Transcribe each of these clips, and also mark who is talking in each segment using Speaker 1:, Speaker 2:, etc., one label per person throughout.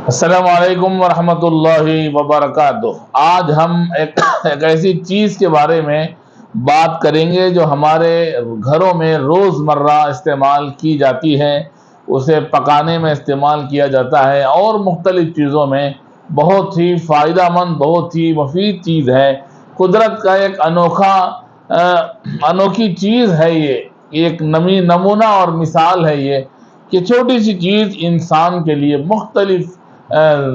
Speaker 1: السلام علیکم ورحمۃ اللہ وبرکاتہ۔ آج ہم ایک ایسی چیز کے بارے میں بات کریں گے جو ہمارے گھروں میں روزمرہ استعمال کی جاتی ہے، اسے پکانے میں استعمال کیا جاتا ہے اور مختلف چیزوں میں بہت ہی فائدہ مند، بہت ہی مفید چیز ہے۔ قدرت کا ایک انوکھی چیز ہے، یہ ایک نمونہ اور مثال ہے یہ کہ چھوٹی سی چیز انسان کے لیے مختلف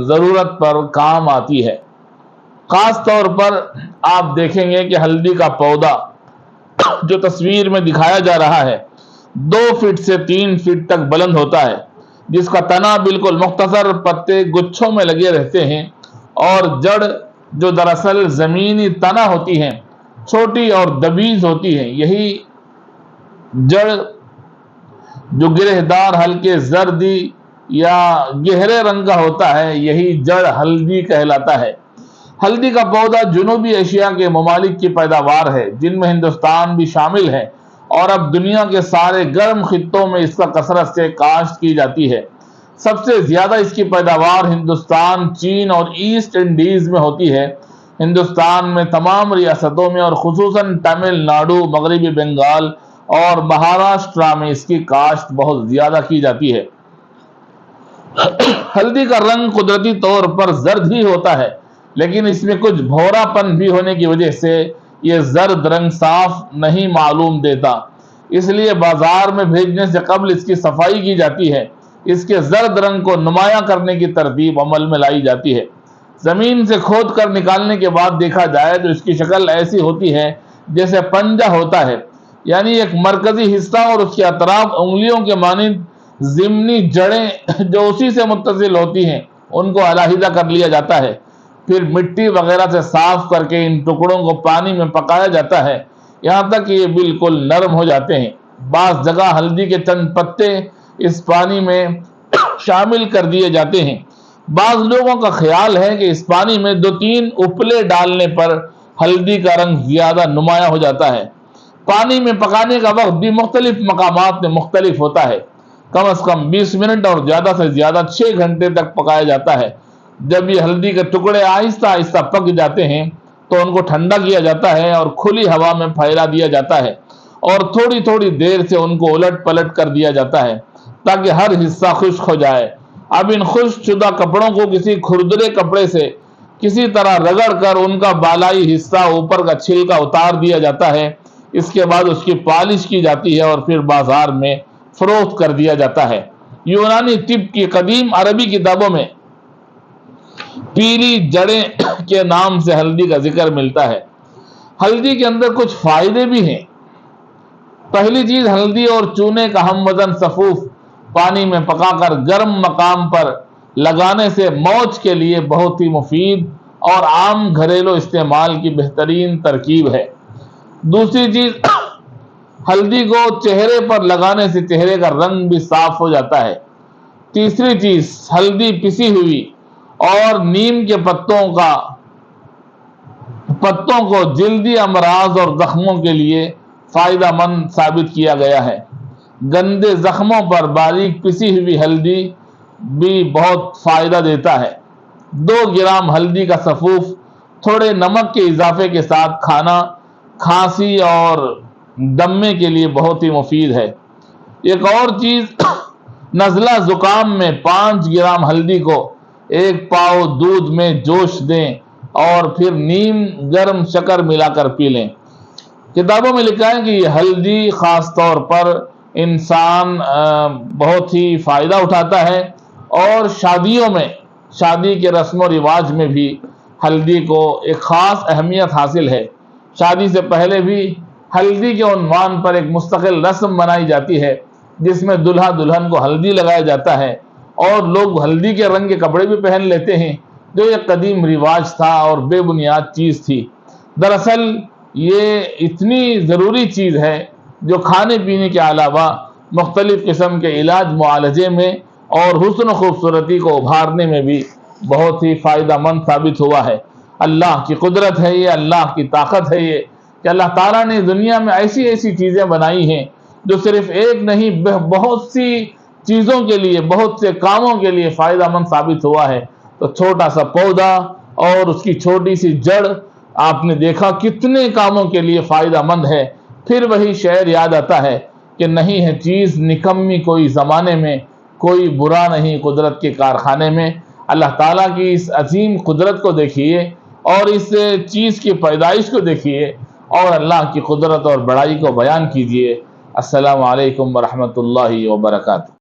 Speaker 1: ضرورت پر کام آتی ہے۔ خاص طور پر آپ دیکھیں گے کہ ہلدی کا پودا جو تصویر میں دکھایا جا رہا ہے 2 فٹ سے 3 فٹ تک بلند ہوتا ہے، جس کا تنا بالکل مختصر، پتے گچھوں میں لگے رہتے ہیں اور جڑ جو دراصل زمینی تنا ہوتی ہیں چھوٹی اور دبیز ہوتی ہے۔ یہی جڑ جو گرہ دار ہلکے زردی یا گہرے رنگ کا ہوتا ہے، یہی جڑ ہلدی کہلاتا ہے۔ ہلدی کا پودا جنوبی ایشیا کے ممالک کی پیداوار ہے، جن میں ہندوستان بھی شامل ہے، اور اب دنیا کے سارے گرم خطوں میں اس کا کثرت سے کاشت کی جاتی ہے۔ سب سے زیادہ اس کی پیداوار ہندوستان، چین اور ایسٹ انڈیز میں ہوتی ہے۔ ہندوستان میں تمام ریاستوں میں اور خصوصاً تمل ناڈو، مغربی بنگال اور مہاراشٹر میں اس کی کاشت بہت زیادہ کی جاتی ہے۔ ہلدی کا رنگ قدرتی طور پر زرد ہی ہوتا ہے، لیکن اس میں کچھ بھورا پن بھی ہونے کی وجہ سے یہ زرد رنگ صاف نہیں معلوم دیتا، اس لیے بازار میں بھیجنے سے قبل اس کی صفائی کی جاتی ہے۔ اس کے زرد رنگ کو نمایاں کرنے کی ترتیب عمل میں لائی جاتی ہے۔ زمین سے کھود کر نکالنے کے بعد دیکھا جائے تو اس کی شکل ایسی ہوتی ہے جیسے پنجہ ہوتا ہے، یعنی ایک مرکزی حصہ اور اس کے اطراف انگلیوں کے مانند ضمنی جڑیں جو اسی سے متصل ہوتی ہیں، ان کو علیحدہ کر لیا جاتا ہے۔ پھر مٹی وغیرہ سے صاف کر کے ان ٹکڑوں کو پانی میں پکایا جاتا ہے یہاں تک کہ یہ بالکل نرم ہو جاتے ہیں۔ بعض جگہ ہلدی کے چند پتے اس پانی میں شامل کر دیے جاتے ہیں۔ بعض لوگوں کا خیال ہے کہ اس پانی میں 2-3 اپلے ڈالنے پر ہلدی کا رنگ زیادہ نمایاں ہو جاتا ہے۔ پانی میں پکانے کا وقت بھی مختلف مقامات میں مختلف ہوتا ہے۔ کم از کم 20 منٹ اور زیادہ سے زیادہ 6 گھنٹے تک پکایا جاتا ہے۔ جب یہ ہلدی کے ٹکڑے آہستہ آہستہ پک جاتے ہیں تو ان کو ٹھنڈا کیا جاتا ہے اور کھلی ہوا میں پھیلا دیا جاتا ہے، اور تھوڑی تھوڑی دیر سے ان کو الٹ پلٹ کر دیا جاتا ہے تاکہ ہر حصہ خشک ہو جائے۔ اب ان خشک شدہ کپڑوں کو کسی کھردرے کپڑے سے کسی طرح رگڑ کر ان کا بالائی حصہ، اوپر کا چھلکا اتار دیا جاتا ہے۔ اس کے بعد اس کی پالش کی جاتی ہے اور پھر بازار میں فروخت کر دیا جاتا ہے۔ یونانی طب کی قدیم عربی کتابوں میں پیلی جڑیں کے نام سے ہلدی کا ذکر ملتا ہے۔ ہلدی کے اندر کچھ فائدے بھی ہیں۔ پہلی چیز، ہلدی اور چونے کا ہم وزن سفوف پانی میں پکا کر گرم مقام پر لگانے سے موچ کے لیے بہت ہی مفید اور عام گھریلو استعمال کی بہترین ترکیب ہے۔ دوسری چیز، ہلدی کو چہرے پر لگانے سے چہرے کا رنگ بھی صاف ہو جاتا ہے۔ تیسری چیز، ہلدی پسی ہوئی اور نیم کے پتوں کو جلدی امراض اور زخموں کے لیے فائدہ مند ثابت کیا گیا ہے۔ گندے زخموں پر باریک پسی ہوئی ہلدی بھی بہت فائدہ دیتا ہے۔ 2 گرام ہلدی کا سفوف تھوڑے نمک کے اضافے کے ساتھ کھانا کھانسی اور دمے کے لیے بہت ہی مفید ہے۔ ایک اور چیز، نزلہ زکام میں 5 گرام ہلدی کو 1 پاؤ دودھ میں جوش دیں اور پھر نیم گرم شکر ملا کر پی لیں۔ کتابوں میں لکھا ہے کہ یہ ہلدی خاص طور پر انسان بہت ہی فائدہ اٹھاتا ہے، اور شادیوں میں، شادی کے رسم و رواج میں بھی ہلدی کو ایک خاص اہمیت حاصل ہے۔ شادی سے پہلے بھی ہلدی کے عنوان پر ایک مستقل رسم منائی جاتی ہے جس میں دلہا دلہن کو ہلدی لگایا جاتا ہے، اور لوگ ہلدی کے رنگ کے کپڑے بھی پہن لیتے ہیں، جو ایک قدیم رواج تھا اور بے بنیاد چیز تھی۔ دراصل یہ اتنی ضروری چیز ہے جو کھانے پینے کے علاوہ مختلف قسم کے علاج معالجے میں اور حسن و خوبصورتی کو ابھارنے میں بھی بہت ہی فائدہ مند ثابت ہوا ہے۔ اللہ کی قدرت ہے یہ، اللہ کی طاقت ہے یہ کہ اللہ تعالیٰ نے دنیا میں ایسی ایسی چیزیں بنائی ہیں جو صرف ایک نہیں بہت سی چیزوں کے لیے، بہت سے کاموں کے لیے فائدہ مند ثابت ہوا ہے، تو چھوٹا سا پودا اور اس کی چھوٹی سی جڑ آپ نے دیکھا کتنے کاموں کے لیے فائدہ مند ہے۔ پھر وہی شعر یاد آتا ہے کہ نہیں ہے چیز نکمی کوئی زمانے میں، کوئی برا نہیں قدرت کے کارخانے میں۔ اللہ تعالیٰ کی اس عظیم قدرت کو دیکھیے اور اس چیز کی پیدائش کو دیکھیے اور اللہ کی قدرت اور بڑائی کو بیان کیجیے۔ السلام علیکم ورحمۃ اللہ وبرکاتہ۔